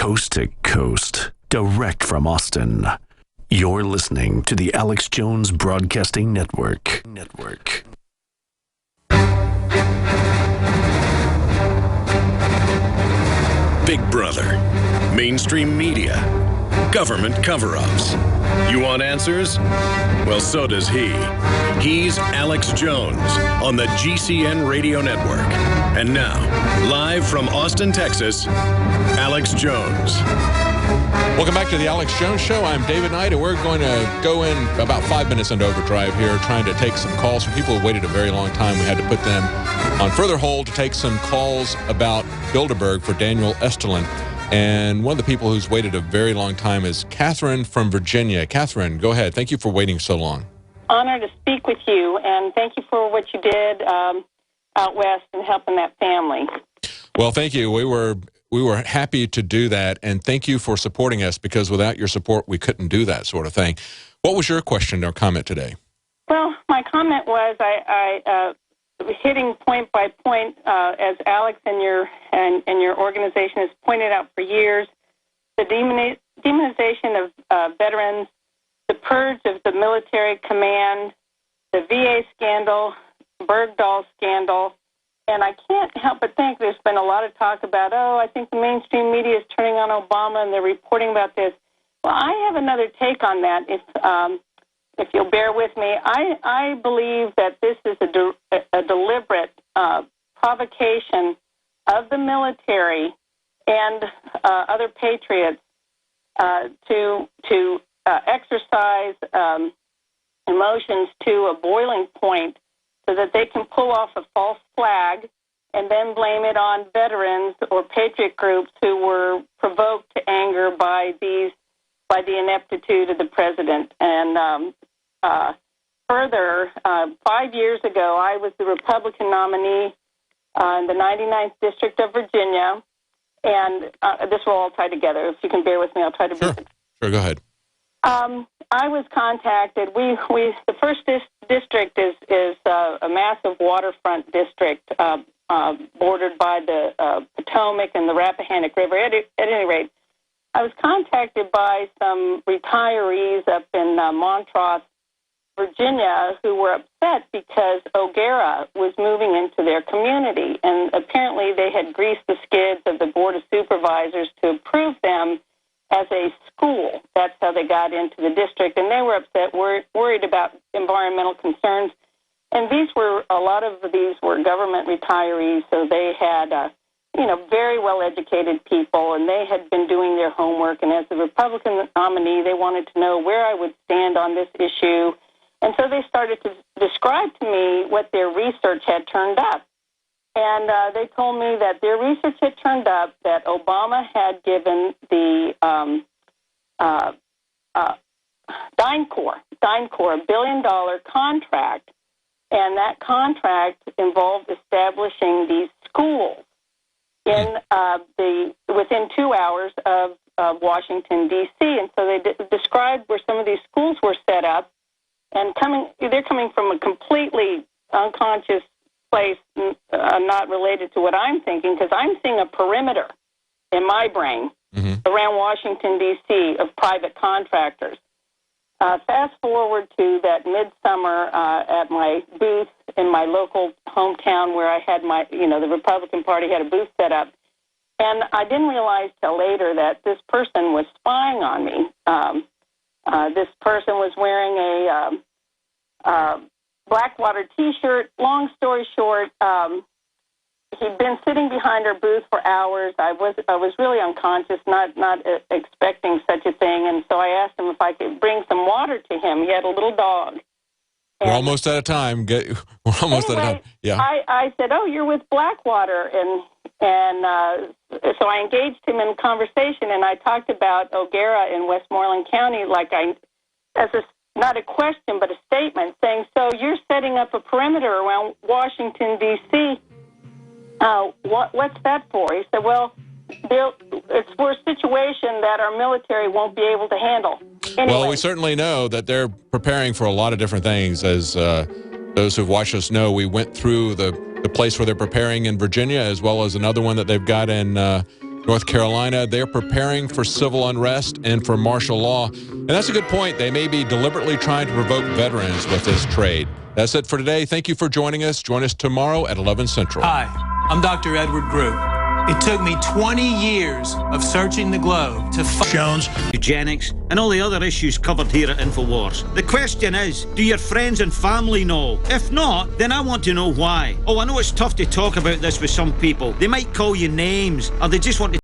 coast to coast, direct from Austin. You're listening to the Alex Jones Broadcasting Network. Big Brother, mainstream media, government cover-ups. You want answers? Well, so does he. He's Alex Jones on the GCN Radio Network. And now, live from Austin, Texas, Alex Jones. Welcome back to the Alex Jones Show. I'm David Knight, and we're going to go in about 5 minutes into overdrive here, trying to take some calls from people who waited a very long time. We had to put them on further hold to take some calls about Bilderberg for Daniel Estulin. And one of the people who's waited a very long time is Catherine from Virginia. Catherine, go ahead. Thank you for waiting so long. Honor to speak with you, and thank you for what you did out west and helping that family. Well, thank you. We were happy to do that, and thank you for supporting us, because without your support, we couldn't do that sort of thing. What was your question or comment today? Well, my comment was I hitting point by point, as Alex and your organization has pointed out for years, the demonization of veterans, the purge of the military command, the VA scandal, Bergdahl scandal. And I can't help but think there's been a lot of talk about, I think the mainstream media is turning on Obama and they're reporting about this. Well, I have another take on that, if you'll bear with me. I believe that this is a deliberate provocation of the military and other patriots to exercise emotions to a boiling point, so that they can pull off a false flag and then blame it on veterans or patriot groups who were provoked to anger by the ineptitude of the president. And further, 5 years ago, I was the Republican nominee in the 99th District of Virginia, and this will all tie together. If you can bear with me, I'll try to be... Sure, go ahead. I was contacted. The first district is a massive waterfront district bordered by the Potomac and the Rappahannock River. At any rate, I was contacted by some retirees up in Montrose, Virginia, who were upset because O'Gara was moving into their community, and apparently they had greased the skids of the Board of Supervisors to approve them as a school. That's how they got into the district, and they were upset, worried about environmental concerns. And a lot of these were government retirees, so they had, very well-educated people, and they had been doing their homework. And as the Republican nominee, they wanted to know where I would stand on this issue. And so they started to describe to me what their research had turned up. And they told me that their research had turned up that Obama had given the DynCorp $1 billion contract, and that contract involved establishing these schools in within 2 hours of Washington, D.C. And so they described where some of these schools were set up, and they're coming from a completely unconscious place, not related to what I'm thinking, because I'm seeing a perimeter in my brain around Washington, D.C. of private contractors. Fast forward to that midsummer at my booth in my local hometown where I had the Republican Party had a booth set up. And I didn't realize till later that this person was spying on me. This person was wearing a Blackwater T-shirt. Long story short, he'd been sitting behind our booth for hours. I was really unconscious, not expecting such a thing, and so I asked him if I could bring some water to him. He had a little dog. We're almost out of time. We're almost out of time. Yeah. I said, "Oh, you're with Blackwater," and so I engaged him in conversation, and I talked about O'Gara in Westmoreland County, not a question, but a statement saying, "So you're setting up a perimeter around Washington, D.C. What's that for?" He said, "Well, it's for a situation that our military won't be able to handle." Anyway. Well, we certainly know that they're preparing for a lot of different things. As those who've watched us know, we went through the place where they're preparing in Virginia, as well as another one that they've got in North Carolina, they're preparing for civil unrest and for martial law. And that's a good point. They may be deliberately trying to provoke veterans with this trade. That's it for today. Thank you for joining us. Join us tomorrow at 11 Central. Hi, I'm Dr. Edward Group. It took me 20 years of searching the globe to find Jones, eugenics, and all the other issues covered here at InfoWars. The question is, do your friends and family know? If not, then I want to know why. Oh, I know it's tough to talk about this with some people. They might call you names, or they just want to